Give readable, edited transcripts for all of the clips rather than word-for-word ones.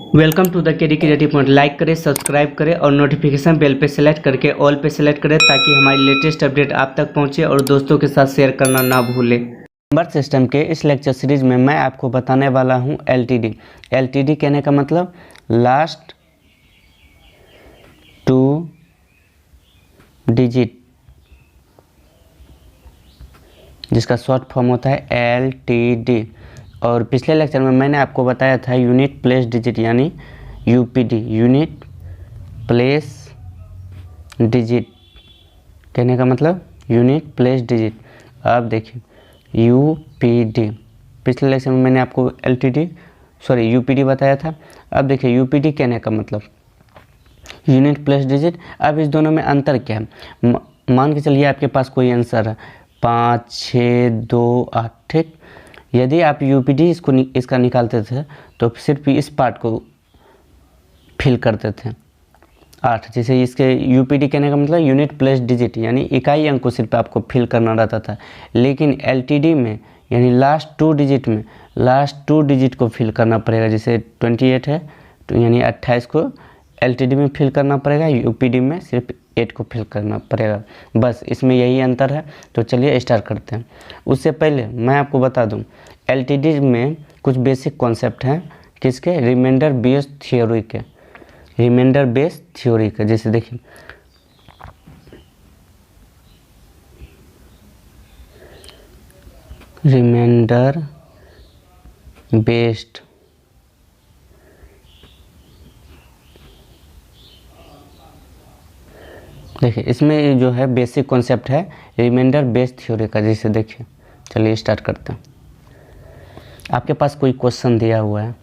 Welcome to the KD creative point. Like करें, subscribe करें और नोटिफिकेशन बेल पे सेलेक्ट करके ऑल पे सेलेक्ट करें ताकि हमारी लेटेस्ट अपडेट आप तक पहुंचे और दोस्तों के साथ शेयर करना ना भूलें। नंबर सिस्टम के इस लेक्चर सीरीज में मैं आपको बताने वाला हूं एलटीडी। एलटीडी कहने का मतलब लास्ट टू डिजिट, जिसका शॉर्ट फॉर्म होता है एलटीडी। और पिछले लेक्चर में मैंने आपको बताया था यूनिट प्लेस डिजिट यानी यूपीडी। यूनिट प्लेस डिजिट कहने का मतलब यूनिट प्लेस डिजिट। अब देखिए यूपीडी, पिछले लेक्चर में मैंने आपको यूपीडी बताया था। अब देखिए यूपीडी कहने का मतलब यूनिट प्लेस डिजिट। अब इस दोनों में अंतर क्या है? मान के चलिए आपके पास कोई आंसर है 5, 6, 2, 8, ठीक। यदि आप यूपीडी इसका निकालते थे तो सिर्फ इस पार्ट को फिल करते थे 8। जैसे इसके यूपीडी कहने का मतलब यूनिट प्लेस डिजिट यानी इकाई अंक को सिर्फ आपको फिल करना रहता था। लेकिन एलटीडी में यानी लास्ट टू डिजिट को फिल करना पड़ेगा। जैसे 28 है तो यानी 28 को एलटीडी में फिल करना पड़ेगा, यूपीडी में सिर्फ 8 को फिल करना पड़ेगा। बस इसमें यही अंतर है। तो चलिए स्टार्ट करते हैं। उससे पहले मैं आपको बता दूं एलटीडी में कुछ बेसिक कॉन्सेप्ट हैं। किसके? रिमाइंडर बेस्ड थ्योरी के। रिमाइंडर बेस्ड थ्योरी के जैसे देखिए रिमाइंडर बेस्ड देखिए इसमें जो है बेसिक कॉन्सेप्ट है रिमाइंडर बेस्ड थ्योरी का। जैसे देखिए चलिए स्टार्ट करते हैं। आपके पास कोई क्वेश्चन दिया हुआ है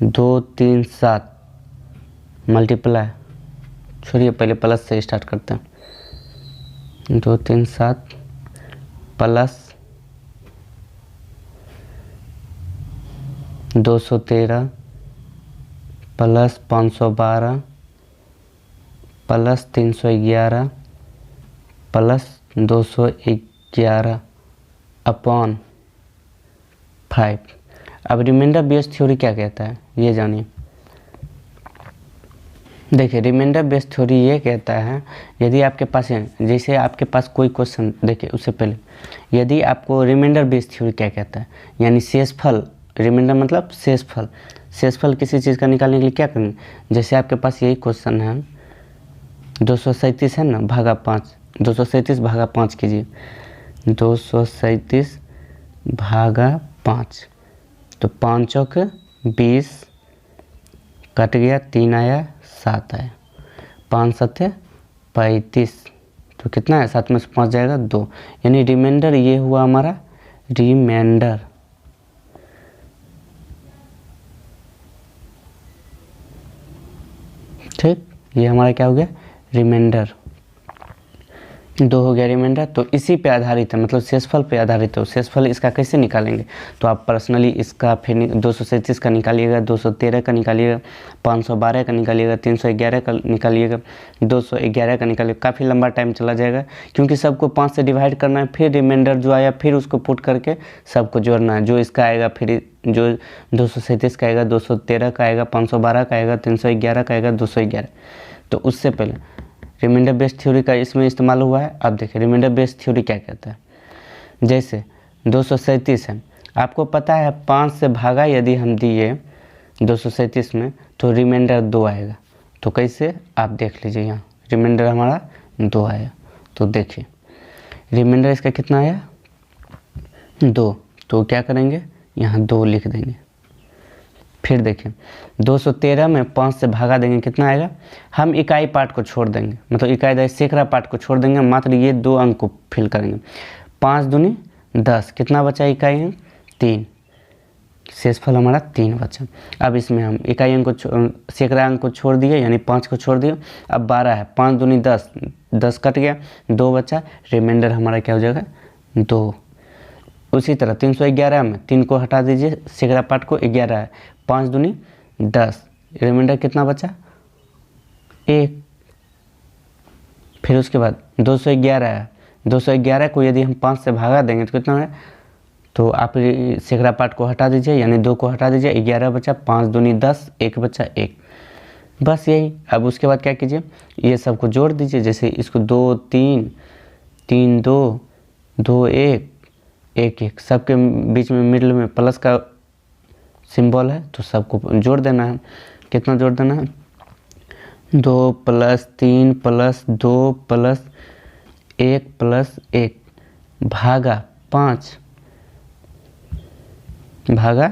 2, 3, 7 मल्टीप्लाई, छोड़िए पहले प्लस से स्टार्ट करते हैं। 2, 3, 7 plus 213 plus 512 plus 311 plus 211 upon 5। अब रिमाइंडर बेस्ड थ्योरी क्या कहता है ये जानिए। देखिए रिमाइंडर बेस्ड थ्योरी ये कहता है यदि आपके पास जैसे आपके पास कोई क्वेश्चन, देखिए उससे पहले यदि आपको रिमाइंडर बेस्ड थ्योरी क्या कहता है यानी शेषफल। रिमाइंडर मतलब शेषफल। शेषफल किसी चीज़ का निकालने के लिए क्या करेंगे? जैसे आपके पास यही क्वेश्चन है 237 है ना, भागा 5। 237 भागा 5 कीजिए। 237 भागा 5 तो 5 चौक 20 कट गया, 3 आया, 7 आया, 5 7 35 तो कितना है? 7 में से 5 जाएगा 2। यानी रिमाइंडर ये हुआ हमारा रिमाइंडर। ठीक, ये हमारा क्या हो गया? रिमाइंडर। 2 हो गया रिमाइंडर। तो इसी पे आधारित है, मतलब शेषफल पे आधारित है। शेषफल इसका कैसे निकालेंगे तो आप पर्सनली इसका फिर 237 का निकालिएगा, 213 का निकालिएगा, 512 का निकालिएगा, 311 का निकालिएगा, 211 का निकालिएगा। काफ़ी लंबा टाइम चला जाएगा क्योंकि सबको 5 से डिवाइड करना है, फिर रिमाइंडर जो आया फिर उसको पुट करके सबको जोड़ना है। जो इसका आएगा फिर जो 237 का आएगा, 213 का आएगा, 512 का आएगा, 311 का आएगा, 211। तो उससे पहले रिमाइंडर बेस्ड थ्योरी का इसमें इस्तेमाल हुआ है। अब देखिए रिमाइंडर बेस्ड थ्योरी क्या कहता है। जैसे 237 है, आपको पता है 5 से भागा यदि हम दिए 237 में तो रिमाइंडर 2 आएगा। तो कैसे आप देख लीजिए, यहाँ रिमाइंडर हमारा 2 आया। तो देखिए रिमाइंडर इसका कितना आया? 2। तो क्या करेंगे? यहाँ 2 लिख देंगे। फिर देखिए 213 में 5 से भागा देंगे, कितना आएगा? हम इकाई पार्ट को छोड़ देंगे, मतलब इकाई सैकड़ा पार्ट को छोड़ देंगे, मात्र ये 2 अंक को फिल करेंगे। 5 दूनी 10, कितना बचा इकाई अंक? 3। शेषफल हमारा 3 बचा। अब इसमें हम इकाई अंक को सैकड़ा अंक को छोड़ दिए यानी 5 को छोड़ दिए। अब 12 है, 5 दूनी 10, 10 कट गया, 2 बचा। रिमाइंडर हमारा क्या हो जाएगा? 2। उसी तरह 311 में 3 को हटा दीजिए, सैकड़ा पार्ट को 11 है, 5 दूनी 10, रिमाइंडर कितना बचा? 1। फिर उसके बाद 211 है, 211 को यदि हम 5 से भागा देंगे तो कितना है? तो आप सैकड़ा पार्ट को हटा दीजिए, यानी 2 को हटा दीजिए, 11 बचा, 5 दूनी 10, 1 बचा 1, बस यही। अब उसके बाद क्या कीजिए, ये सबको जोड़ दीजिए, जैसे इसको 2 3 3 2 2 1 1 1, सबके बीच में मिडिल में प्लस का सिंबल है, तो सबको जोड़ देना है। कितना जोड़ देना है, 2 + 3 + 2 + 1 + 1 भागा 5 भागा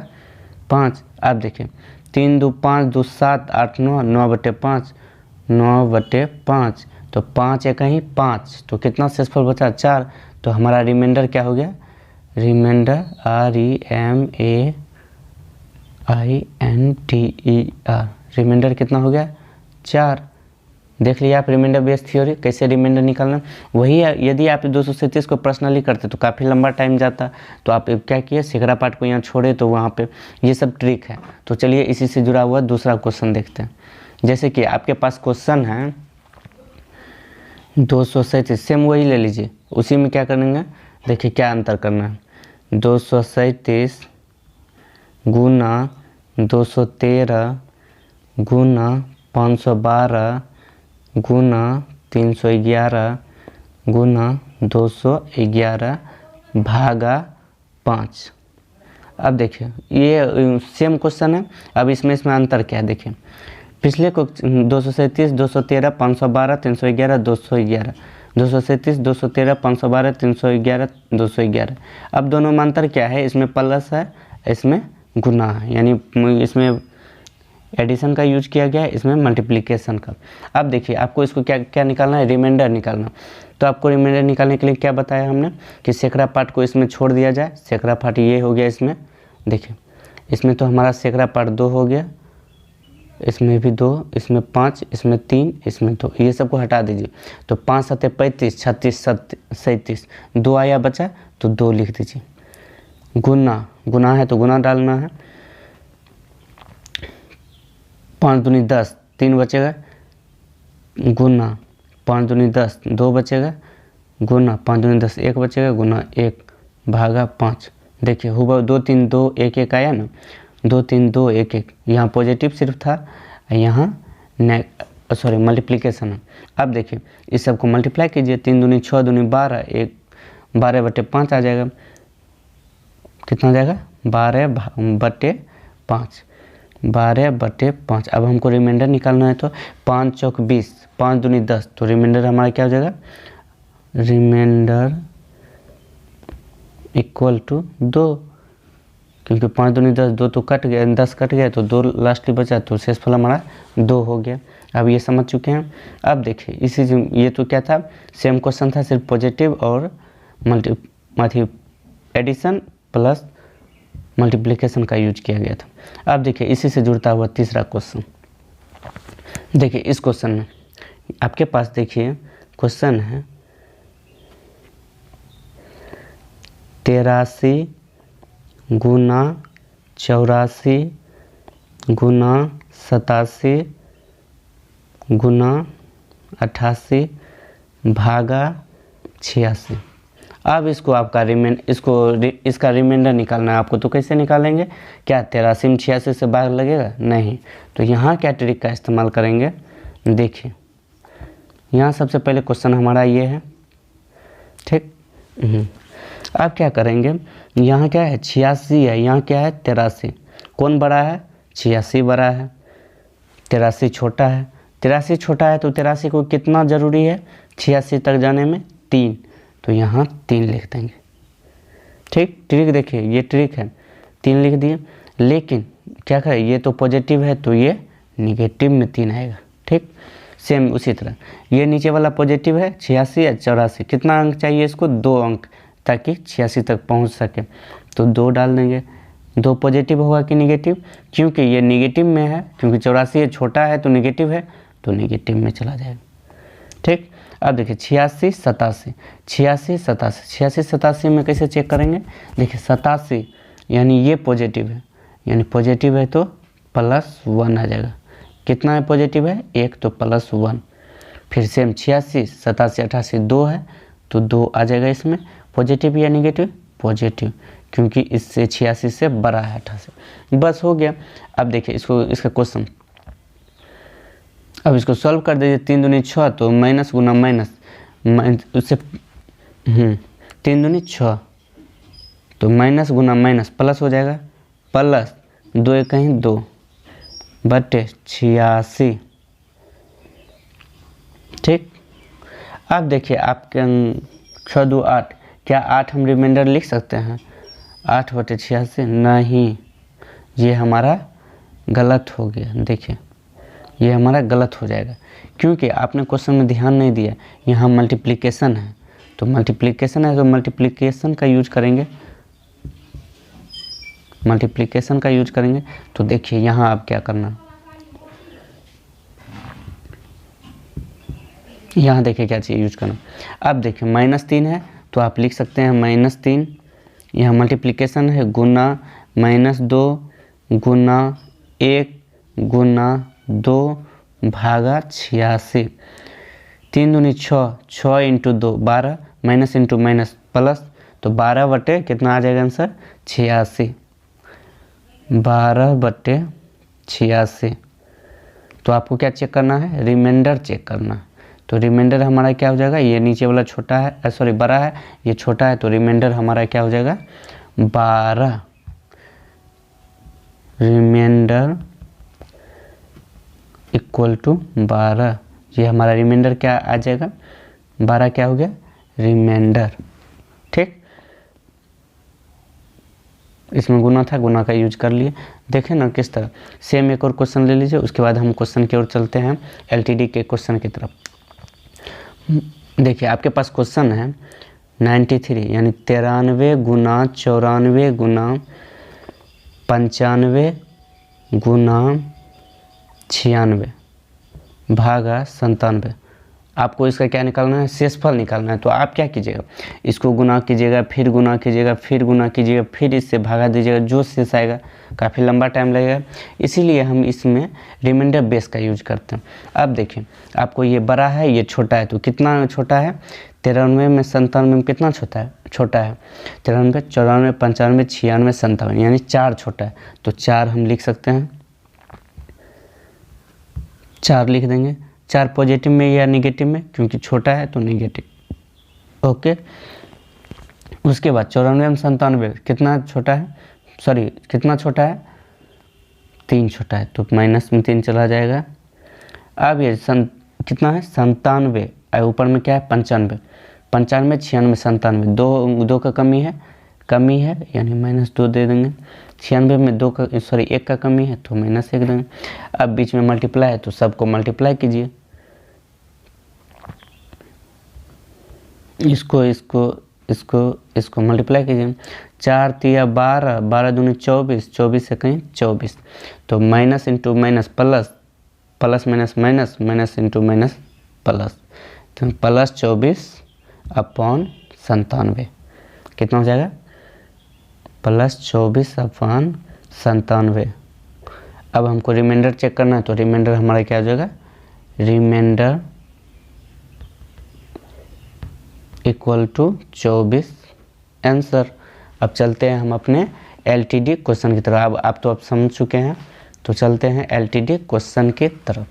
5। आप देखिए 3 2 5 2 7 8 9 9/5 9/5, तो 5 एक ही 5, तो कितना शेषफल बचा 4। तो हमारा रिमाइंडर क्या हो गया, रिमाइंडर REMAINDER, रिमाइंडर कितना हो गया 4। देख लिया आप रिमाइंडर बेस थ्योरी कैसे रिमाइंडर निकालना। वही यदि आप 237 को पर्सनली करते तो काफ़ी लंबा टाइम जाता, तो आप क्या किए, सैकड़ा पार्ट को यहाँ छोड़े, तो वहाँ पे ये सब ट्रिक है। तो चलिए इसी से जुड़ा हुआ दूसरा क्वेश्चन देखते हैं। जैसे कि आपके पास क्वेश्चन है 237, सेम वही ले लीजिए, उसी में क्या करेंगे, देखिए क्या अंतर करना है, 237 गुना 213 गुना 512 गुना 311 गुना 211 भागा 5। अब देखिए ये सेम क्वेश्चन है, अब इसमें अंतर क्या है, देखिए पिछले को 237 213 512 311 211, 237 213 512 311 211। अब दोनों में अंतर क्या है, इसमें प्लस है, इसमें गुना है, यानी इसमें एडिशन का यूज किया गया है, इसमें मल्टीप्लिकेशन का। अब देखिए आपको इसको क्या क्या निकालना है, रिमाइंडर निकालना। तो आपको रिमाइंडर निकालने के लिए क्या बताया हमने कि सैकड़ा पार्ट को इसमें छोड़ दिया जाए। सैकड़ा पार्ट ये हो गया, इसमें देखिए इसमें तो हमारा सैकड़ा पार्ट 2 हो गया, इसमें भी 2, इसमें 5, इसमें 3, इसमें 2, ये सबको हटा दीजिए। तो 5 7 35 36 37, 2 आया बचा, तो 2 लिख दीजिए। गुना है तो गुना डालना है, 5 दूनी 10, 3 बचेगा, गुना 5 दूनी 10, 2 बचेगा, गुना 5 दूनी 10, 1 बचेगा, गुना 1 भागा 5। देखिए हुआ 2 3 2 1 1 आया ना, 2 3 2 1 1, यहाँ पॉजिटिव सिर्फ था, यहाँ मल्टीप्लिकेशन है। अब देखिए इस सब को मल्टीप्लाई कीजिए, 3 दूनी 6 दूनी 12, 12/5 आ जाएगा, कितना आ जाएगा 12/5, 12/5। अब हमको रिमाइंडर निकालना है, तो 5 चौक 20, 5 दूनी 10, तो रिमाइंडर हमारा क्या हो जाएगा, रिमाइंडर इक्वल टू 2, क्योंकि 5 दूनी 10, 2 तो कट गया, 10 कट गया, तो 2 लास्ट बचा, तो शेषफल हमारा 2 हो गया। अब ये समझ चुके हैं। अब देखिए ये तो क्या था, सेम क्वेश्चन था, सिर्फ पॉजिटिव और एडिशन प्लस मल्टीप्लिकेशन का यूज किया गया था। अब देखिए इसी से जुड़ता हुआ तीसरा क्वेश्चन। देखिए इस क्वेश्चन में आपके पास देखिए क्वेश्चन है 83 गुना 84 गुना 87 गुना 88 भागा 86। अब इसको आपका इसका रिमाइंडर निकालना है आपको। तो कैसे निकालेंगे, क्या 83 में 86 से भाग लगेगा, नहीं। तो यहाँ क्या ट्रिक का इस्तेमाल करेंगे, देखिए यहाँ सबसे पहले क्वेश्चन हमारा ये है, ठीक। अब क्या करेंगे, यहाँ क्या है 86 है, यहाँ क्या है 83, कौन बड़ा है 86 बड़ा है, 83 छोटा है। 83 छोटा है तो 83 को कितना ज़रूरी है 86 तक जाने में 3, तो यहाँ 3 लिख देंगे, ठीक। ट्रिक देखिए ये ट्रिक है, 3 लिख दिए। लेकिन क्या करें, ये तो पॉजिटिव है तो ये निगेटिव में 3 आएगा, ठीक। सेम उसी तरह ये नीचे वाला पॉजिटिव है 86 या 84, कितना अंक चाहिए इसको 2 अंक, ताकि 86 तक पहुंच सके, तो 2 डाल देंगे। 2 पॉजिटिव होगा कि निगेटिव, क्योंकि ये निगेटिव में है, क्योंकि 84 छोटा है तो निगेटिव है, तो निगेटिव में चला जाएगा, ठीक। अब देखिए 86 87, 86 87, 86 87 में कैसे चेक करेंगे, देखिए 87 यानी ये पॉजिटिव है, यानी पॉजिटिव है तो +1 आ जाएगा। कितना है पॉजिटिव है 1, तो +1। फिर सेम 86 87 88 2 है, तो 2 आ जाएगा इसमें, पॉजिटिव या निगेटिव, पॉजिटिव, क्योंकि इससे 86 से बड़ा है 88। बस हो गया। अब देखिए इसका क्वेश्चन, अब इसको सॉल्व कर दीजिए। 3 दूनी 6, तो माइनस गुना माइनस उससे 3 दूनी 6, तो माइनस गुना माइनस प्लस हो जाएगा, प्लस 2 एक कहीं 2 बटे 86। ठीक। अब देखिए आपके 6 2 8, क्या 8 हम रिमाइंडर लिख सकते हैं? 8 बटे 86 नहीं, ये हमारा गलत हो गया। देखिए ये हमारा गलत हो जाएगा, क्योंकि आपने क्वेश्चन में ध्यान नहीं दिया। यहाँ मल्टीप्लिकेशन है, तो मल्टीप्लिकेशन है तो मल्टीप्लिकेशन का यूज करेंगे, मल्टीप्लिकेशन का यूज करेंगे। तो देखिए यहाँ आप क्या करना, यहाँ देखिए क्या चीज़ यूज करना। अब देखिए -3 है, तो आप लिख सकते हैं -3, यहाँ मल्टीप्लिकेशन है, गुना -2 गुना 1 गुना 2 भागा 86। 3 दूनी 6, 6 into 2 12, minus into minus plus, तो 12 बटे कितना आ जाएगा आंसर? 86। 12 बटे 86। तो आपको क्या चेक करना है? रिमाइंडर चेक करना है। तो रिमाइंडर हमारा क्या हो जाएगा? ये नीचे वाला छोटा है, सॉरी बड़ा है, ये छोटा है, तो रिमाइंडर हमारा क्या हो जाएगा? 12। रिमाइंडर इक्वल टू 12, ये हमारा रिमाइंडर क्या आ जाएगा? 12 क्या हो गया? रिमाइंडर। ठीक, इसमें गुना था, गुना का यूज कर लिए। देखें ना किस तरह। सेम एक और क्वेश्चन ले लीजिए, उसके बाद हम क्वेश्चन की ओर चलते हैं, एलटीडी के क्वेश्चन की तरफ। देखिए आपके पास क्वेश्चन है 93, यानी 93 गुना 94 गुना 95 गुना 96 भागा 97। आपको इसका क्या निकालना है? शेषफल निकालना है। तो आप क्या कीजिएगा, इसको गुना कीजिएगा, फिर गुना कीजिएगा, फिर गुना कीजिएगा, फिर इससे भागा दीजिएगा, जो शेष आएगा। काफ़ी लंबा टाइम लगेगा, इसीलिए हम इसमें रिमाइंडर बेस का यूज करते हैं। अब देखिए आपको ये बड़ा है, ये छोटा है, तो कितना छोटा है? 93 में 97 में कितना छोटा है? 93, 94, 95, 96, 97, यानी 4 छोटा है। तो 4 हम लिख सकते हैं, 4 लिख देंगे। 4 पॉजिटिव में या निगेटिव में, क्योंकि छोटा है तो निगेटिव। ओके, उसके बाद 94 में 97 कितना छोटा है? सॉरी कितना छोटा है? 3 छोटा है, तो माइनस में 3 चला जाएगा। अब ये कितना है? 97, ऊपर में क्या है? 95, 95, 96, 97, दो का कमी है, यानी -2 दे देंगे। 96 में 2 का, सॉरी 1 का कमी है, तो -1 देंगे। अब बीच में मल्टीप्लाई है, तो सबको मल्टीप्लाई कीजिए, इसको मल्टीप्लाई कीजिए। 4 तिया 12, 12 दूनी 24, 24 से कहीं 24, तो minus into minus plus, plus minus minus, minus into minus plus, तो प्लस 24/97 कितना हो जाएगा? प्लस 24/97। अब हमको रिमाइंडर चेक करना है, तो रिमाइंडर हमारा क्या हो जाएगा? Remainder equal to 24 answer. अब चलते हैं हम अपने एलटीडी क्वेश्चन की तरफ। अब आप तो समझ चुके हैं, तो चलते हैं एलटीडी क्वेश्चन की तरफ।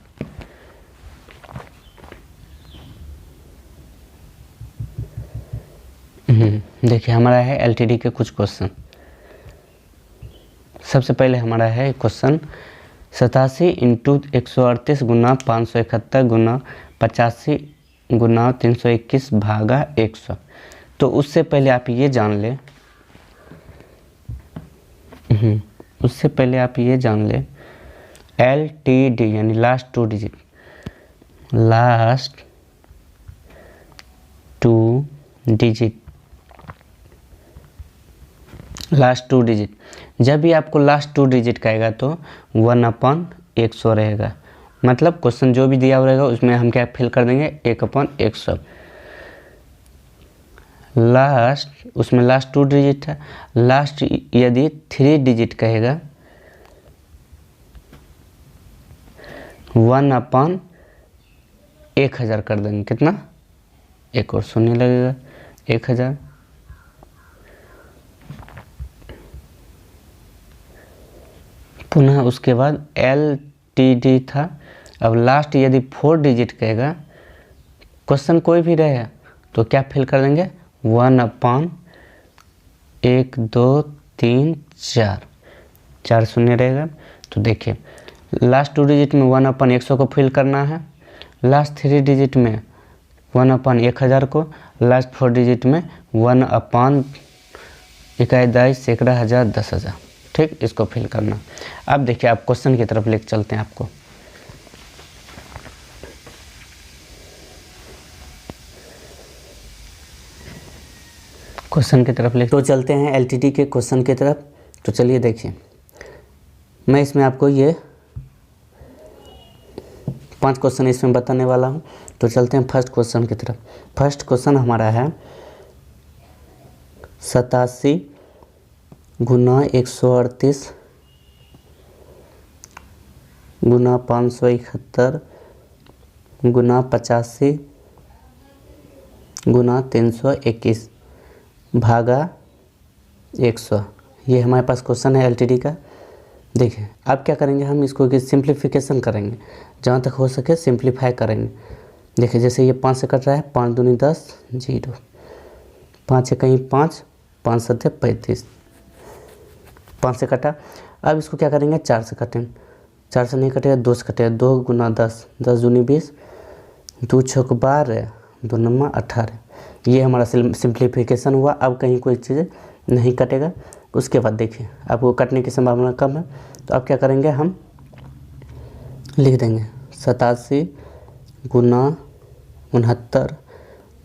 देखिए हमारा है एलटीडी के कुछ क्वेश्चन। सबसे पहले हमारा है क्वेश्चन 87 इंटू 138 गुना 571 गुना 85 गुना 321 भागा 100। तो उससे पहले आप ये जान ले, LTD यानी लास्ट टू डिजिट, जब भी आपको लास्ट 2 डिजिट कहेगा तो 1/100 रहेगा। मतलब क्वेश्चन जो भी दिया हुआ रहेगा उसमें हम क्या फिल कर देंगे? 1/100। उसमें लास्ट 2 डिजिट है। लास्ट यदि 3 डिजिट कहेगा 1/1000 कर देंगे। कितना? एक और शून्य लगेगा, 1000। पुनः उसके बाद LTD था। अब लास्ट यदि 4 डिजिट कहेगा, क्वेश्चन कोई भी रहे तो क्या फिल कर देंगे, 1/1 2 3 4 शून्य रहेगा। तो देखिए लास्ट 2 डिजिट में 1/100 को फिल करना है, लास्ट 3 डिजिट में 1/1000 को, लास्ट 4 डिजिट में 1/21,10,000। ठीक, इसको फिल करना। अब देखिए आप क्वेश्चन की तरफ लेके चलते हैं आपको। क्वेश्चन की तरफ ले तो चलते हैं LTD के क्वेश्चन की तरफ। तो चलिए देखिए, मैं इसमें आपको ये 5 क्वेश्चन इसमें बताने वाला हूँ। तो चलते हैं फर्स्ट क्वेश्चन की तरफ। फर्स्ट क्वेश्चन हमारा है 87 गुना 138 गुना 571 गुना 85 गुना 321 भागा 100। ये हमारे पास क्वेश्चन है LTD का। देखिए अब क्या करेंगे, हम इसको कि सिंप्लीफिकेशन करेंगे, जहाँ तक हो सके सिंप्लीफाई करेंगे। देखिए जैसे ये 5 से कट रहा है, 5 दूनी 10 0, 5 से कहीं 5, 5 7 35, 5 से कटा। अब इसको क्या करेंगे, 4 से काटेंगे, 4 से नहीं कटेगा, 2 से कटेगा, 2 गुना 10, 10 दूनी 20, 2 छक 12, 2 9 18। ये हमारा सिंप्लीफिकेशन हुआ। अब कहीं कोई चीज़ नहीं कटेगा। उसके बाद देखिए आपको कटने की संभावना कम है, तो अब क्या करेंगे, हम लिख देंगे 87 गुना 69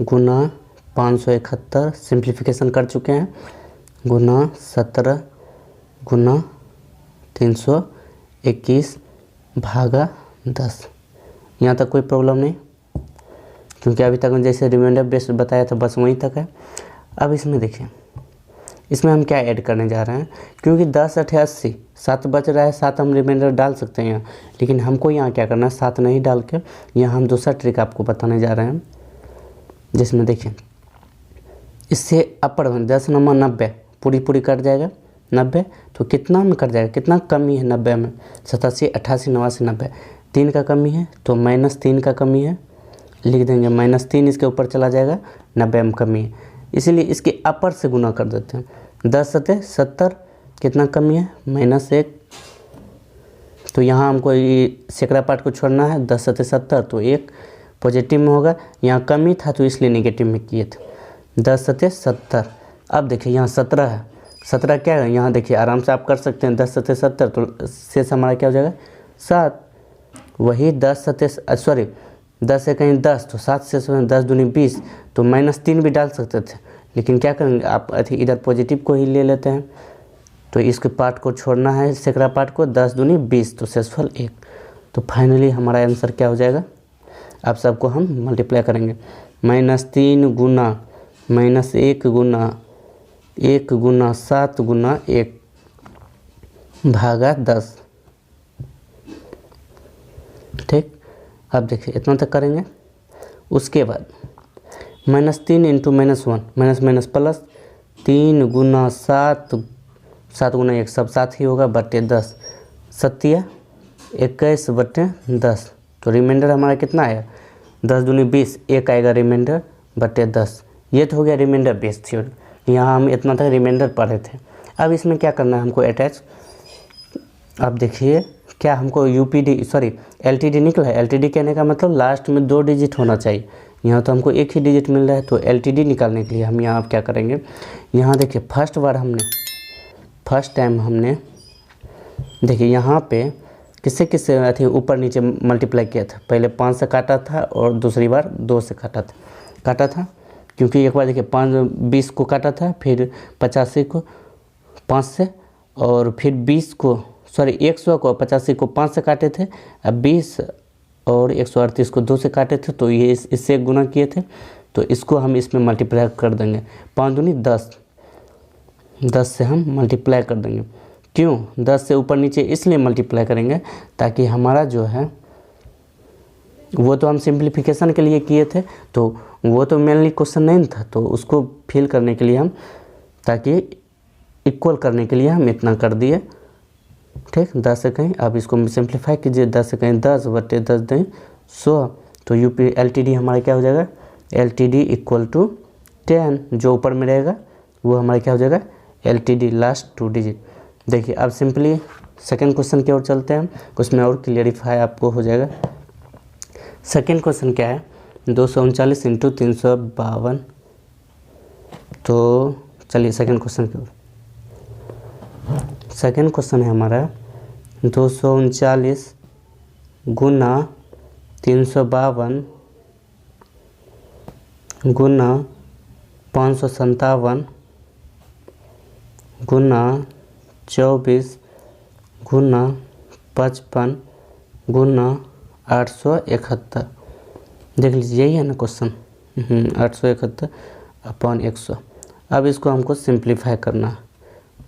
गुना 571, सिंप्लीफिकेशन कर चुके हैं, गुना 17 गुना 321 भागा 10। यहाँ तक कोई प्रॉब्लम नहीं, क्योंकि अभी तक जैसे रिमाइंडर बेस्ड बताया था बस वहीं तक है। अब इसमें देखिए, इसमें हम क्या ऐड करने जा रहे हैं, क्योंकि 10 8 80, 7 बच रहा है, 7 हम रिमाइंडर डाल सकते हैं यहाँ, लेकिन हमको यहाँ क्या करना है, 7 नहीं डाल के यहाँ हम दूसरा ट्रिक आपको बताने जा रहे हैं, जिसमें देखिए इससे अपर में 10 9 90 पूरी कट जाएगा, 90 तो कितना में कट जाएगा, कितना कमी है 90 में, 87 88 89 90, 3 का कमी है, तो -3 का कमी है, लिख देंगे -3 इसके ऊपर चला जाएगा, 90 में कमी है, इसीलिए इसके अपर से गुना कर देते हैं। 10 7 70, कितना कमी है, -1, तो यहाँ हमको ये सैकड़ा पार्ट को छोड़ना है, 10 7 70, तो 1 पॉजिटिव में होगा, यहाँ कमी था तो इसलिए नेगेटिव में किए थे, 10 7 70। अब देखिए यहाँ 17 है, 17 क्या है, यहाँ देखिए आराम से आप कर सकते हैं, 10 7 70, तो शेष हमारा क्या हो जाएगा 7, वही 10 से कहीं 10, तो 7 से 10 दूनी 20, तो -3 भी डाल सकते थे, लेकिन क्या करेंगे आप इधर पॉजिटिव को ही ले लेते हैं, तो इसके पार्ट को छोड़ना है, सैकड़ा पार्ट को, 10 दूनी 20, तो शेषफल 1। तो फाइनली हमारा आंसर क्या हो जाएगा, आप सबको हम मल्टीप्लाई करेंगे, -3 गुना -1 गुना 1 गुना 7 गुना 1 भागा 10। ठीक, अब देखिए इतना तक करेंगे। उसके बाद -3 इंटू -1, माइनस प्लस, 3 गुना 7, 7 गुना 1 सब 7 ही होगा, बटे 10, 7 21 बटे 10, तो रिमाइंडर हमारा कितना आएगा, 10 दूनी 20, 1 आएगा रिमाइंडर बटे 10। ये तो हो गया रिमाइंडर बेस्ड थ्योरी, यहाँ हम इतना तक रिमाइंडर पढ़े थे। अब इसमें क्या करना है हमको अटैच, अब देखिए क्या हमको LTD निकला है। LTD कहने का मतलब लास्ट में 2 डिजिट होना चाहिए, यहाँ तो हमको 1 ही डिजिट मिल रहा है, तो LTD निकालने के लिए हम यहाँ क्या करेंगे, यहाँ देखिए फर्स्ट टाइम हमने देखिए यहाँ पे किससे ऊपर नीचे मल्टीप्लाई किया था, पहले 5 से काटा था और दूसरी बार 2 से काटा था, क्योंकि एक बार देखिए 20 को काटा था, फिर 85 को 5 से, और फिर 100 को 85 को 5 से काटे थे, अब 20 और 138 को 2 से काटे थे, तो ये इससे गुना किए थे, तो इसको हम इसमें मल्टीप्लाई कर देंगे, 5 दूनी 10, 10 से हम मल्टीप्लाई कर देंगे। क्यों 10 से ऊपर नीचे इसलिए मल्टीप्लाई करेंगे ताकि हमारा जो है वो तो हम सिंप्लीफिकेशन के लिए किए थे, तो वो तो मेनली क्वेश्चन नहीं था, तो उसको फिल करने के लिए हम, ताकि इक्वल करने के लिए हम इतना कर दिए, ठीक, 10 से कहीं, अब इसको सिंप्लीफाई कीजिए, 10 से कहीं 10 बटे 10 दें 100, तो यूपी LTD हमारा क्या हो जाएगा, LTD इक्वल टू 10, जो ऊपर में रहेगा वो हमारा क्या हो जाएगा, LTD लास्ट 2 डिजिट। देखिए अब सिंपली सेकेंड क्वेश्चन की ओर चलते हैं, उसमें और क्लियरिफाई आपको हो जाएगा। सेकेंड क्वेश्चन क्या है, 239 इंटू 352, तो चलिए सेकेंड क्वेश्चन की ओर। सेकेंड क्वेश्चन है हमारा 239 गुना 352 गुना 557 गुना 24 गुना 55 गुना 871। देख लीजिए यही है ना क्वेश्चन, 871 अपॉन 100। अब इसको हमको सिंप्लीफाई करना है।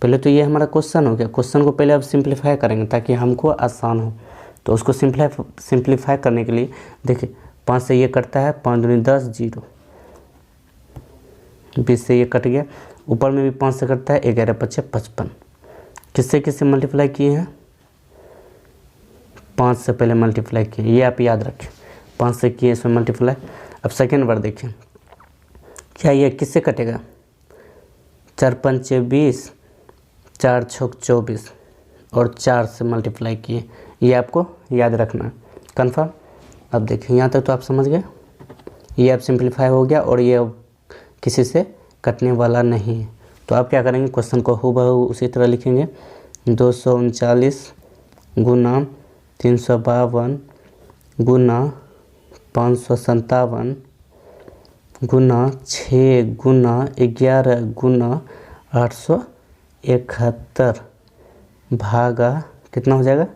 पहले तो ये हमारा क्वेश्चन हो गया, क्वेश्चन को पहले अब सिंप्लीफाई करेंगे ताकि हमको आसान हो। तो उसको सिंप्लीफाई करने के लिए देखिए 5 से ये कटता है, 5 दूनी 10, 0, 20 से ये कट गया, ऊपर में भी 5 से कटता है, 11 पच्चे 55। किससे किससे मल्टीप्लाई किए हैं, 5 से पहले मल्टीप्लाई किए, ये आप याद रखें, 5 से किए इसमें मल्टीप्लाई। अब सेकेंड बार देखिए क्या ये किससे कटेगा, 4 पंचे 20, 4 छक 24 और 4 से मल्टीप्लाई किए, ये आपको याद रखना है, कन्फर्म। अब देखिए यहाँ तक तो आप समझ गए, ये अब सिंप्लीफाई हो गया और ये अब किसी से कटने वाला नहीं है। तो आप क्या करेंगे, क्वेश्चन को हूबहू उसी तरह लिखेंगे, 239 गुना 352 गुना 557 गुना 6 गुना 11 गुना 871 भागा कितना हो जाएगा,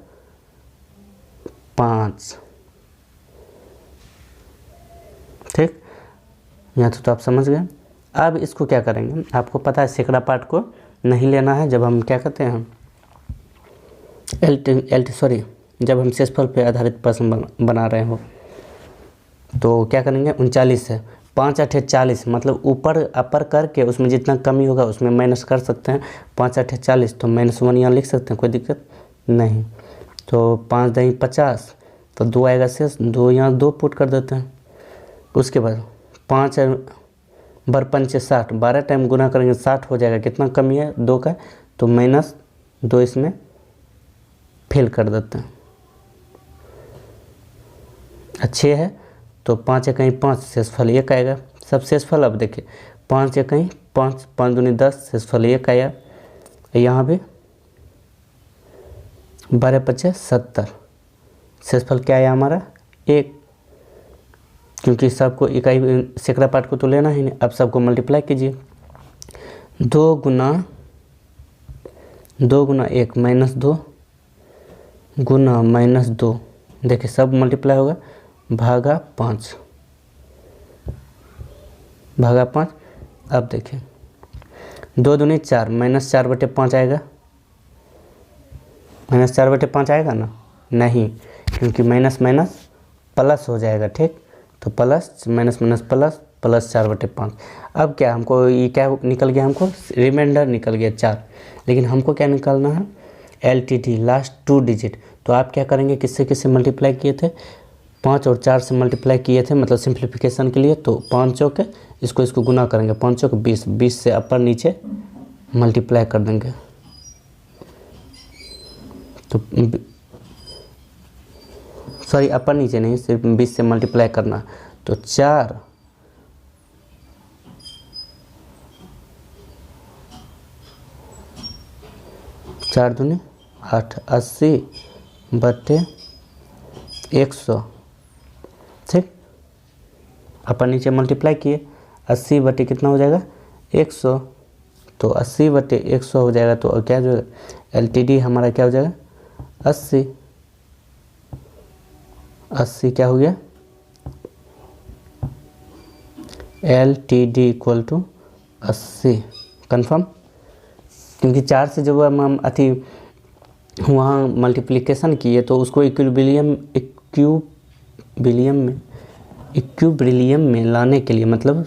5। ठीक, यहाँ तो आप समझ गए। अब इसको क्या करेंगे, आपको पता है सैकड़ा पार्ट को नहीं लेना है जब हम क्या कहते हैं जब हम शेषफल पे आधारित प्रश्न बना रहे हो। तो क्या करेंगे, 39 है, 5 8 40, मतलब ऊपर अपर करके उसमें जितना कमी होगा उसमें माइनस कर सकते हैं। 5 8 40, तो -1 यहाँ लिख सकते हैं, कोई दिक्कत नहीं। तो 5 दही 50, तो 2 आएगा शेष, 2 यहाँ 2 पुट कर देते हैं। उसके बाद 5 बर पंचे 60, 12 टाइम गुना करेंगे 60 हो जाएगा, कितना कमी है 2 का, तो -2 इसमें फेल कर देते हैं। अच्छे है, तो 5 कहीं 5, शेषफल 1 आएगा। सब शेषफल अब देखिए 5 कहीं 5, 5 दूनी 10, शेषफल 1 आया। यहाँ भी 12 पच्चे 70, शेषफल क्या आया हमारा 1, क्योंकि सबको इकाई सैकड़ा पार्ट को तो लेना ही नहीं। अब सबको मल्टीप्लाई कीजिए, 2 गुना 1 -2 गुना -2, देखिए सब मल्टीप्लाई होगा, भागा 5 भागा 5। अब देखिए 2 दूनी 4, -4/5 आएगा, -4/5 आएगा ना, नहीं, क्योंकि माइनस माइनस प्लस हो जाएगा। ठीक, तो plus minus minus plus, plus 4/5। अब क्या हमको, ये क्या निकल गया, हमको रिमाइंडर निकल गया 4, लेकिन हमको क्या निकालना है, LTD लास्ट 2 डिजिट। तो आप क्या करेंगे, किससे किससे मल्टीप्लाई किए थे, 5 और 4 से मल्टीप्लाई किए थे, मतलब सिंप्लीफिकेशन के लिए। तो 5 चौके इसको गुना करेंगे, 5 चौके 20, 20 से अपर नीचे मल्टीप्लाई कर देंगे। तो सॉरी अपर नीचे नहीं, सिर्फ 20 से मल्टीप्लाई करना। तो 4 दूनी 8, 80/100। ठीक, अपर नीचे मल्टीप्लाई किए, 80 बटे कितना हो जाएगा 100, तो 80/100 हो जाएगा। तो क्या जो LTD हमारा क्या हो जाएगा 80 क्या हो गया, LTD इक्वल टू 80, कन्फर्म। क्योंकि 4 से जब हम अथी वहाँ मल्टीप्लिकेशन किए तो उसको इक्विलिब्रियम में लाने के लिए, मतलब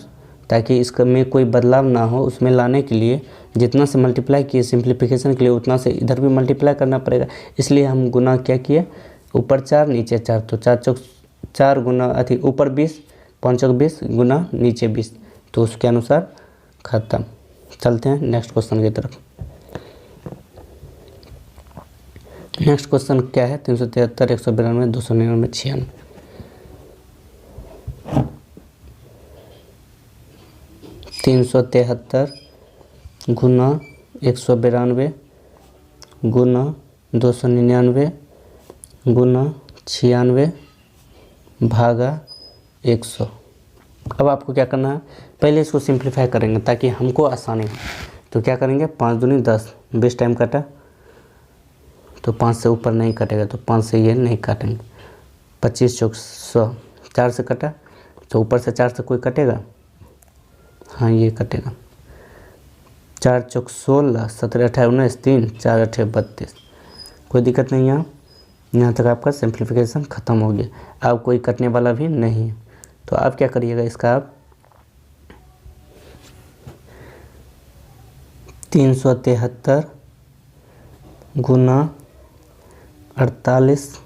ताकि इसका में कोई बदलाव ना हो, उसमें लाने के लिए जितना से मल्टीप्लाई किए सिंप्लीफिकेशन के लिए उतना से इधर भी मल्टीप्लाई करना पड़ेगा, इसलिए हम गुना क्या किए, ऊपर 4 नीचे 4, तो 4 चौक 4 गुना अथी ऊपर 20 5 चौक 20 गुना नीचे 20, तो उसके अनुसार खत्म। चलते हैं नेक्स्ट क्वेश्चन की तरफ। नेक्स्ट क्वेश्चन क्या है, 373 192 299 96। 373 गुना 192 गुना 299 गुना 96 भागा 100। अब आपको क्या करना है, पहले इसको सिंप्लीफाई करेंगे ताकि हमको आसानी हो। तो क्या करेंगे, 5 दूनी 10, 20 टाइम कटा तो 5 से ऊपर नहीं कटेगा, तो 5 से ये नहीं काटेंगे। 25 चौक 100, 4 से कटा तो ऊपर से 4 से कोई कटेगा, हाँ ये कटेगा। 4 चौक 16, 17 18 19 3, 4 8 32, कोई दिक्कत नहीं। यहाँ तक आपका सिंप्लीफिकेशन ख़त्म हो गया। अब कोई कटने वाला भी नहीं है, तो आप क्या करिएगा, इसका आप 373 गुना 48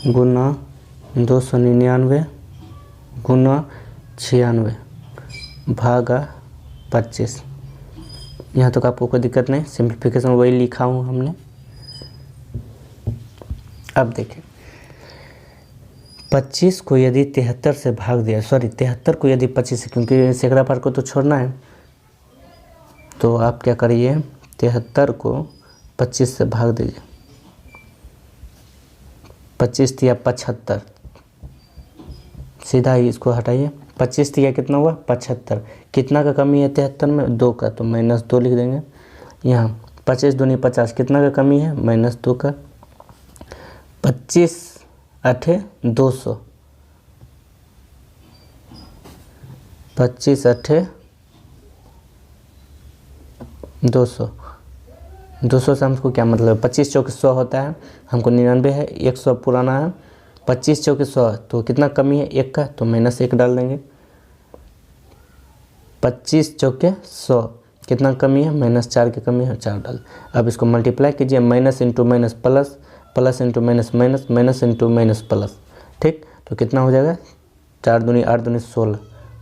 गुना 299 गुना 96 भागा 25। यहाँ तक आपको कोई दिक्कत नहीं, सिंप्लीफिकेशन वही लिखा हूँ हमने। अब देखिए 25 को यदि 73 से भाग दिया, सॉरी 73 को यदि 25 से, क्योंकि सैकड़ा पार को तो छोड़ना है, तो आप क्या करिए 73 को 25 से भाग दीजिए। 25 दिया 75, सीधा ही इसको हटाइए। 25 दिया कितना हुआ 75, कितना का कमी है 73 में, 2 का, तो -2 लिख देंगे। यहाँ 25 दूनी 50, कितना का कमी है -2 का। 25 8 200, 25 8 200, 200 से हमको क्या मतलब, 25 चौक 100 होता है, हमको 99 है, 100 पुराना है। 25 चौक 100 तो कितना कमी है 1 का, तो -1 डाल देंगे। 25 चौके 100 कितना कमी है, -4 की कमी है, 4 डाल। अब इसको मल्टीप्लाई कीजिए, minus into minus plus, plus into minus minus, minus into minus plus, ठीक। तो कितना हो जाएगा, 4 दूनी 8 दूनी 16,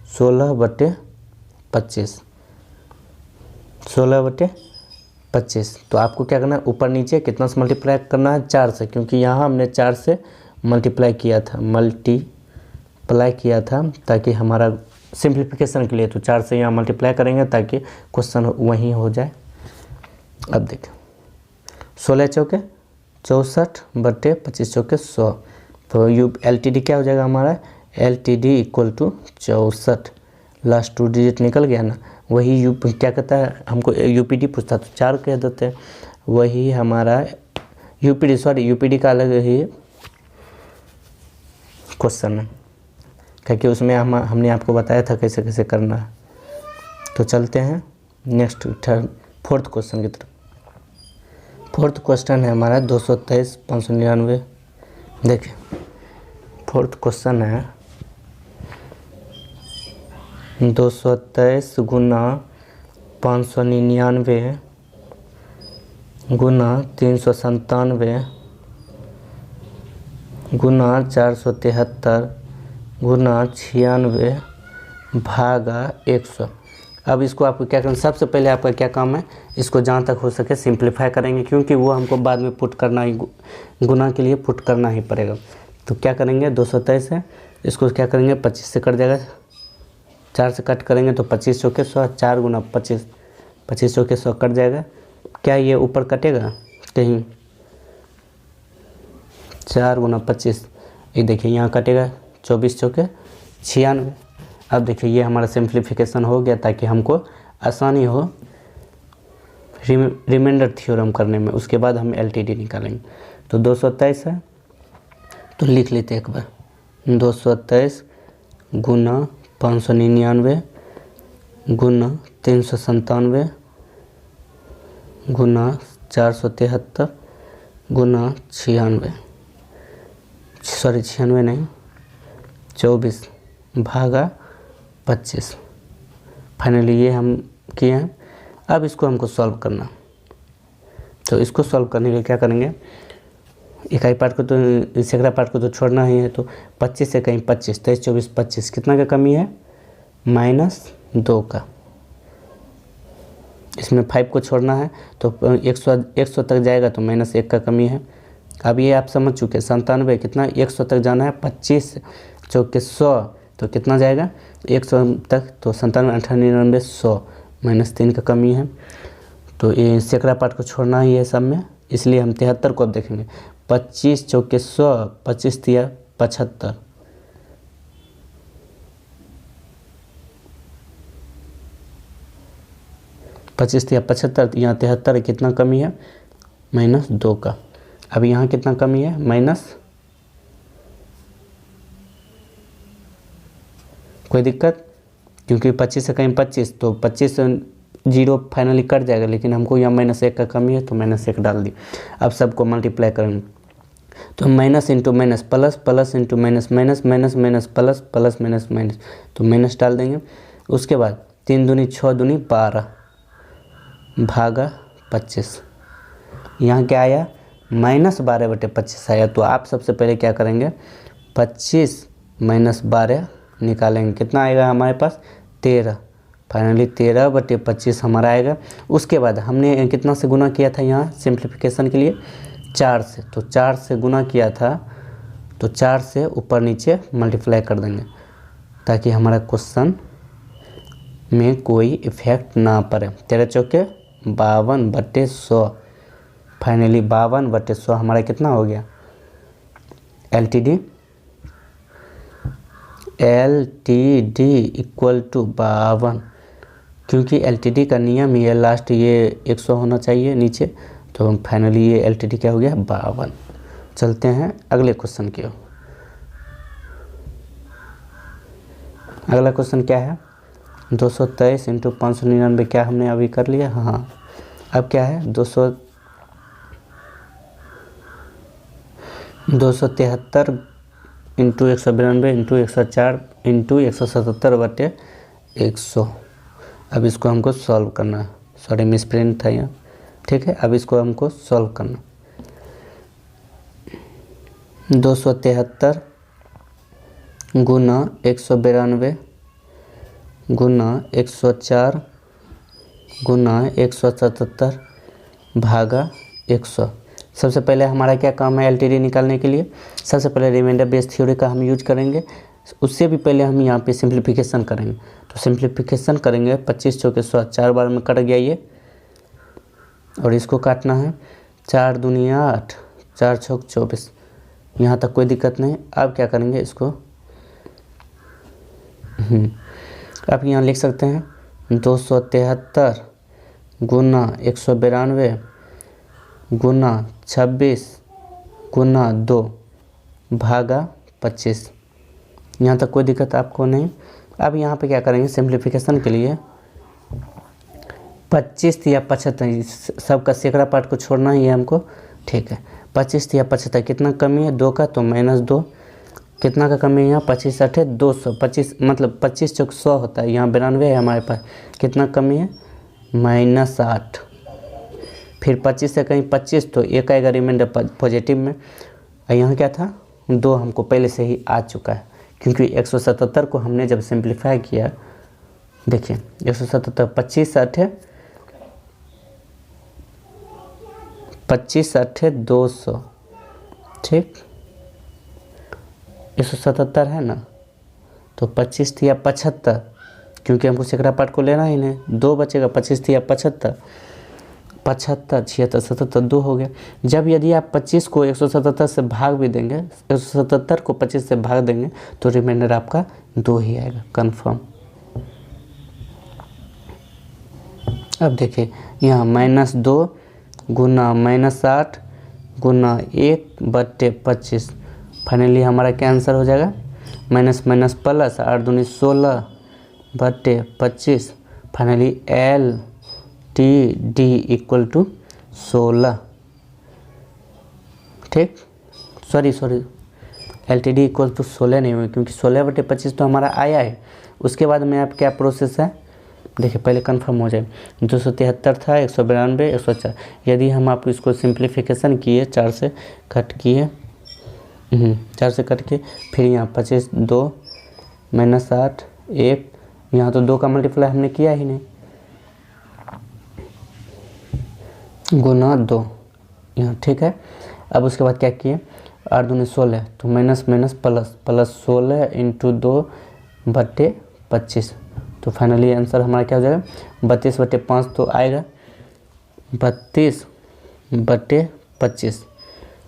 16/25, 16/25। तो आपको क्या करना है, ऊपर नीचे कितना से मल्टीप्लाई करना है, 4 से, क्योंकि यहाँ हमने 4 से मल्टीप्लाई किया था, ताकि हमारा सिंप्लीफिकेशन के लिए, तो 4 से यहाँ मल्टीप्लाई करेंगे ताकि क्वेश्चन वहीं हो जाए। अब देखिए 16 चौके 64/25 चौके 100, तो LTD क्या हो जाएगा हमारा, LTD equal to 64, last 2 digit निकल गया ना। वही क्या कहता है, हमको UPD पूछता तो 4 कह देते हैं, वही हमारा UPD का अलग ही क्वेश्चन है, क्योंकि उसमें हमने आपको बताया था कैसे कैसे करना है। तो चलते हैं नेक्स्ट फोर्थ क्वेश्चन की तरफ। फोर्थ क्वेश्चन है हमारा 223 599। देखिए फोर्थ क्वेश्चन है 223 गुना 599 गुना 397 गुना 473 गुना 96 भागा 100। अब इसको आपको क्या करना, सबसे पहले आपका क्या काम है, इसको जहाँ तक हो सके सिंप्लीफाई करेंगे, क्योंकि वो हमको बाद में पुट करना ही, गुना के लिए पुट करना ही पड़ेगा। तो क्या करेंगे 223 है, इसको क्या करेंगे 25 से कट जाएगा, 4 से कट करेंगे तो 25 चौके 100, 4 गुना 25, 25 चौके 100 कट जाएगा। क्या ये ऊपर कटेगा कहीं, 4 गुना 25, ये देखिए यहाँ कटेगा 24 चौके 96। अब देखिए ये हमारा सिंप्लीफिकेशन हो गया, ताकि हमको आसानी हो रिमाइंडर थ्योरम करने में। उसके बाद हम LTD निकालेंगे। तो 223 है, तो लिख लेते एक बार, 223 गुना 599 गुना 397 गुना 473 गुना 24 भागा 25। फाइनली ये हम किए हैं। अब इसको हमको सॉल्व करना, तो इसको सॉल्व करने के लिए क्या करेंगे, इकाई पार्ट को तो सैकड़ा पार्ट को तो छोड़ना ही है। तो 25 से कहीं 25, 23, 24, 25 कितना का कमी है, -2 का। इसमें 5 को छोड़ना है तो 100 तक जाएगा तो -1 का कमी है। अब ये आप समझ चुके, 97 कितना 100 तक जाना है, 25 चौके 100 तो कितना जाएगा 100 तक, तो 97, 98, 100 -3 का कमी है। तो ये सैकड़ा पार्ट को छोड़ना ही है सब में, इसलिए हम 73 को अब देखेंगे। 25 चौके 100, 25 तिया 75, 25 तिया 75, यहाँ 73 कितना कमी है, -2 का। अब यहाँ कितना कमी है, कोई दिक्कत, क्योंकि 25 से कहीं 25 तो 25 जीरो फाइनली कट जाएगा, लेकिन हमको यहाँ -1 का कमी है तो -1 डाल दी। अब सबको मल्टीप्लाई करेंगे तो minus into minus plus, plus into minus minus, minus minus plus, plus minus minus, तो माइनस डाल देंगे। उसके बाद 3 दूनी 6 दूनी 12 भागा 25, यहाँ क्या आया -12/25 आया। तो आप सबसे पहले क्या करेंगे, 25 - 12 निकालेंगे, कितना आएगा हमारे पास 13, फाइनली 13/25 हमारा आएगा। उसके बाद हमने कितना से गुना किया था यहाँ सिंप्लीफिकेशन के लिए, 4 से, तो 4 से गुना किया था तो 4 से ऊपर नीचे मल्टीप्लाई कर देंगे ताकि हमारा क्वेश्चन में कोई इफेक्ट ना पड़े। 13 चौके 52/100, फाइनली 52/100 हमारा कितना हो गया, LTD इक्वल टू 52, क्योंकि LTD का नियम ही है लास्ट ये 100 होना चाहिए नीचे, तो फाइनली ये LTD क्या हो गया 52। चलते हैं अगले क्वेश्चन की ओर। अगला क्वेश्चन क्या है, 223 × 599 क्या हमने अभी कर लिया, हाँ। अब क्या है 273 × 192 × 104 × 177/100। अब इसको हमको सॉल्व करना है, सॉरी मिसप्रिंट था यहाँ, ठीक है। अब इसको हमको सॉल्व करना, 273 गुना 192 गुना 104 गुना 177 भागा 100। सबसे पहले हमारा क्या काम है LTD निकालने के लिए, सबसे पहले रिमाइंडर बेस थ्योरी का हम यूज करेंगे। उससे भी पहले हम यहाँ पे सिंप्लीफिकेशन करेंगे, तो सिंप्लीफिकेशन करेंगे 25 चौके 100, 4 बार में कट गया ये, और इसको काटना है 4 दूनी 8, 4 छक 24, यहाँ तक कोई दिक्कत नहीं। अब क्या करेंगे इसको, अब यहाँ लिख सकते हैं 273 गुना 192 गुना 26 गुना 2 भागा 25, यहाँ तक कोई दिक्कत आपको नहीं। अब यहाँ पे क्या करेंगे सिंप्लीफिकेशन के लिए 25 या 75, सबका सैकड़ा पार्ट को छोड़ना ही है हमको, ठीक है। 25 या 75 कितना कमी है 2 का, तो -2, कितना का कमी है यहाँ 25 8 200, 25 मतलब 25 चौक 100 होता है, यहाँ 92 है हमारे पास, कितना कमी है -8। फिर 25 से कहीं 25 तो एक आएगा रिमाइंडर पॉजिटिव में, और यहाँ क्या था 2 हमको पहले से ही आ चुका है, क्योंकि 177 को हमने जब सिंप्लीफाई किया, देखिए 177 25 8 200, ठीक, 177 है ना, तो 25 या 75, क्योंकि हमको सैकड़ा पार्ट को लेना ही नहीं, 2 बचेगा, 25 या 75, 75 76 77 2 हो गया। जब यदि आप 25 को 177 से भाग भी देंगे, 177 को 25 से भाग देंगे तो रिमाइंडर आपका 2 ही आएगा, कंफर्म। अब देखिए यहाँ -2 गुना -8 गुना 1/25, फाइनली हमारा क्या आंसर हो जाएगा, माइनस माइनस प्लस 8 दूनी 16/25, फाइनली LTD इक्वल टू 16, ठीक, सॉरी LTD इक्वल टू 16 नहीं हुआ, क्योंकि 16/25 तो हमारा आया है। उसके बाद में आप क्या प्रोसेस है, देखिए पहले कंफर्म हो जाए। 273 था, 192, 104। यदि हम आप इसको सिंप्लीफिकेशन किए 4 से कट किए, 4 से कट के फिर यहाँ 25, 2 -8 1, यहाँ तो 2 का मल्टीप्लाई हमने किया ही नहीं, गुना 2 यहाँ, ठीक है। अब उसके बाद क्या किए, 8 दूनी 16, तो minus minus plus, plus 16 into 2/25, तो फाइनली आंसर हमारा क्या हो जाएगा, 32/5 तो आएगा 32/25,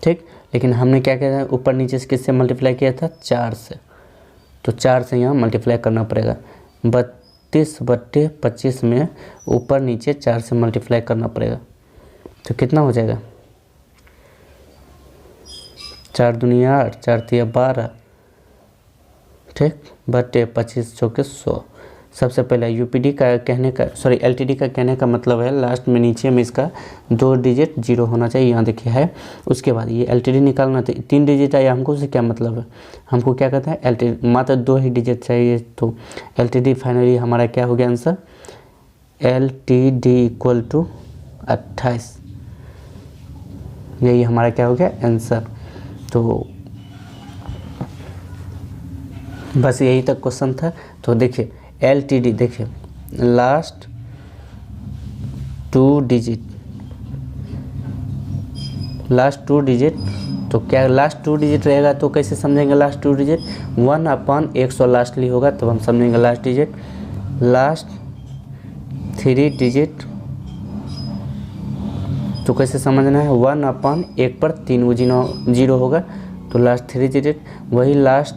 ठीक। लेकिन हमने क्या किया था, ऊपर नीचे से किससे मल्टीप्लाई किया था, 4 से, तो 4 से यहाँ मल्टीप्लाई करना पड़ेगा। 32/25 में ऊपर नीचे 4 से मल्टीप्लाई करना पड़ेगा, तो कितना हो जाएगा, 4 दूनी 8, 4 तिया 12, ठीक, बटे 25 चौके 100। सबसे पहले यूपीडी का कहने का, सॉरी एलटीडी का कहने का मतलब है लास्ट में नीचे में इसका 2 डिजिट 0 होना चाहिए, यहाँ देखिए है। उसके बाद ये एलटीडी निकालना, तो 3 डिजिट आया, हमको उससे क्या मतलब है, हमको क्या कहते हैं एलटीडी मात्र 2 ही डिजिट चाहिए, तो एलटीडी फाइनली हमारा क्या हो गया आंसर, एलटीडी इक्वल टू 28, यही हमारा क्या हो गया आंसर। तो बस यही तक क्वेश्चन था। तो देखिए एलटीडी, देखिए लास्ट 2 डिजिट, तो क्या लास्ट 2 डिजिट रहेगा, तो कैसे समझेंगे लास्ट 2 डिजिट, 1/100 लास्टली होगा, तो हम समझेंगे लास्ट डिजिट। लास्ट 3 डिजिट तो कैसे समझना है, 1/1 पर 3 जीरो होगा, तो लास्ट 3 डिजिट। वही लास्ट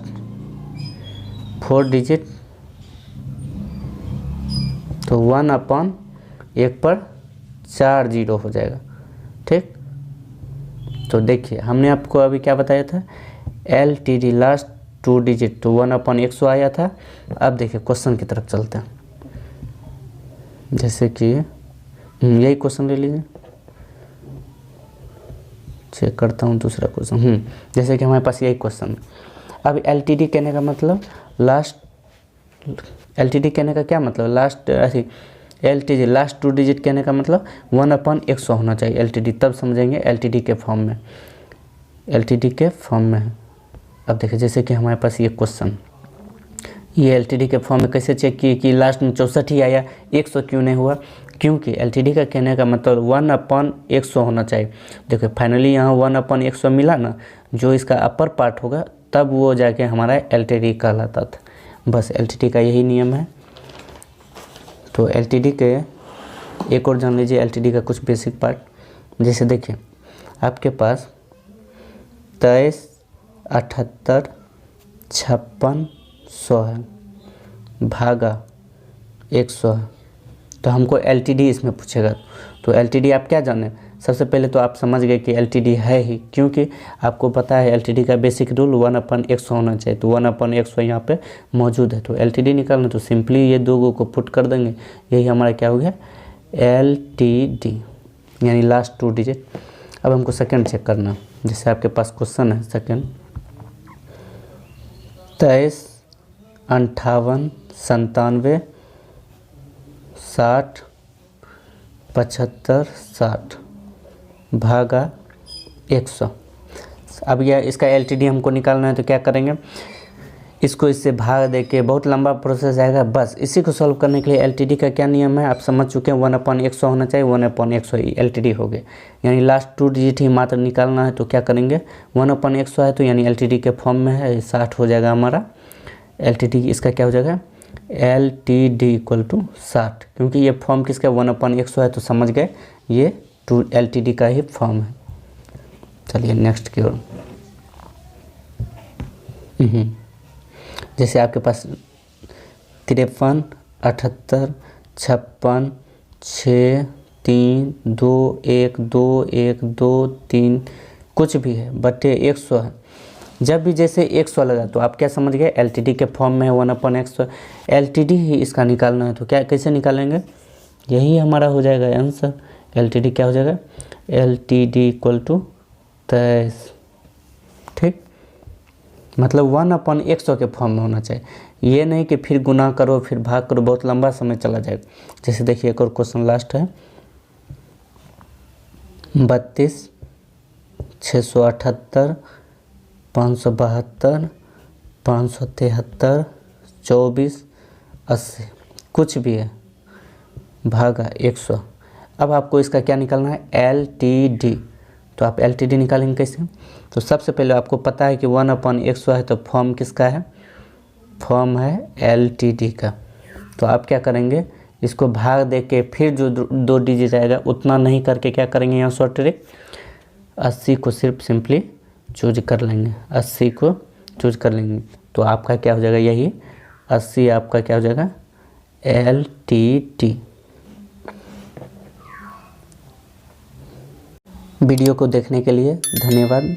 4 डिजिट, तो 1/1 पर 4 जीरो हो जाएगा, ठीक। तो देखिए हमने आपको अभी क्या बताया था, एलटीडी लास्ट 2 डिजिट, तो 1/100 आया था। अब देखिए क्वेश्चन की तरफ चलते हैं, जैसे कि यही क्वेश्चन ले लीजिए, चेक करता हूँ दूसरा क्वेश्चन। जैसे कि हमारे पास यही क्वेश्चन। अब एलटीडी कहने का मतलब लास्ट, एलटीडी कहने का क्या मतलब, लास्ट ऐसी एलटीडी लास्ट 2 डिजिट कहने का मतलब 1/100 होना चाहिए एलटीडी, तब समझेंगे एलटीडी के फॉर्म में, एलटीडी के फॉर्म में है। अब देखिए जैसे कि हमारे पास ये क्वेश्चन, ये एलटीडी के फॉर्म में कैसे चेक किए कि लास्ट में 64 ही आया, 100 क्यों नहीं हुआ, क्योंकि एलटीडी का कहने का मतलब 1/100 होना चाहिए। देखिए फाइनली यहाँ 1/100 मिला ना, जो इसका अपर पार्ट होगा तब वो जाके हमारा एलटीडी कहलाता था। बस एलटीडी का यही नियम है। तो एलटीडी के एक और जान लीजिए, एलटीडी का कुछ बेसिक पार्ट। जैसे देखिए आपके पास 23, 78, 56, 100 है, भागा 100 है, तो हमको एलटीडी इसमें पूछेगा। तो एलटीडी आप क्या जाने, सबसे पहले तो आप समझ गए कि एलटीडी है ही, क्योंकि आपको पता है एलटीडी का बेसिक रूल 1/100 होना चाहिए, तो 1/100 यहाँ पे मौजूद है। तो एलटीडी निकालना, तो सिंपली ये दो को पुट कर देंगे, यही हमारा क्या हो गया एलटीडी, यानी लास्ट 2 डिजिट। अब हमको सेकंड चेक करना, जैसे आपके पास क्वेश्चन है सेकंड, 23, 58, 97, 60, 75, 60 भागा 100। अब यह इसका एलटीडी हमको निकालना है, तो क्या करेंगे, इसको इससे भाग दे के बहुत लंबा प्रोसेस आएगा। बस इसी को सॉल्व करने के लिए एलटीडी का क्या नियम है आप समझ चुके हैं, 1/100 होना चाहिए, 1/100 ही एलटीडी हो गया, यानी लास्ट 2 डिजिट ही मात्र निकालना है। तो क्या करेंगे, 1/100 है तो यानी एलटीडी के फॉर्म में है, 60 हो जाएगा हमारा एलटीडी। इसका क्या हो जाएगा एलटीडी इक्वल टू 60, क्योंकि ये फॉर्म किसका 1/100 है, तो समझ गए ये एलटीडी का ही फॉर्म है। चलिए नेक्स्ट की ओर। जैसे आपके पास 53, 78, 56, 6, 3, 2, 1, 2, 1, 2, 3 कुछ भी है बटे 100 है। जब भी जैसे 100 लगा तो आप क्या समझ गए एलटीडी के फॉर्म में है 1/100, एलटीडी ही इसका निकालना है। तो क्या कैसे निकालेंगे, यही हमारा हो जाएगा आंसर। एलटीडी क्या हो जाएगा एलटीडी इक्वल टू 23, ठीक, मतलब 1/100 के फॉर्म में होना चाहिए, ये नहीं कि फिर गुना करो फिर भाग करो, बहुत लंबा समय चला जाएगा। जैसे देखिए एक और क्वेश्चन लास्ट है, 32, 678, 572, 573, 24, 80 कुछ भी है भागा 100। अब आपको इसका क्या निकालना है, LTD। तो आप LTD निकालेंगे कैसे, तो सबसे पहले आपको पता है कि 1/100 है, तो फॉर्म किसका है, फॉर्म है LTD का। तो आप क्या करेंगे, इसको भाग दे के फिर जो 2 डिजिट आएगा उतना नहीं करके क्या करेंगे, यहाँ शॉर्ट ट्रिक 80 को सिर्फ सिंपली चूज कर लेंगे, 80 को चूज कर लेंगे। तो आपका क्या हो जाएगा, यही 80 आपका क्या हो जाएगा, LTD। वीडियो को देखने के लिए धन्यवाद।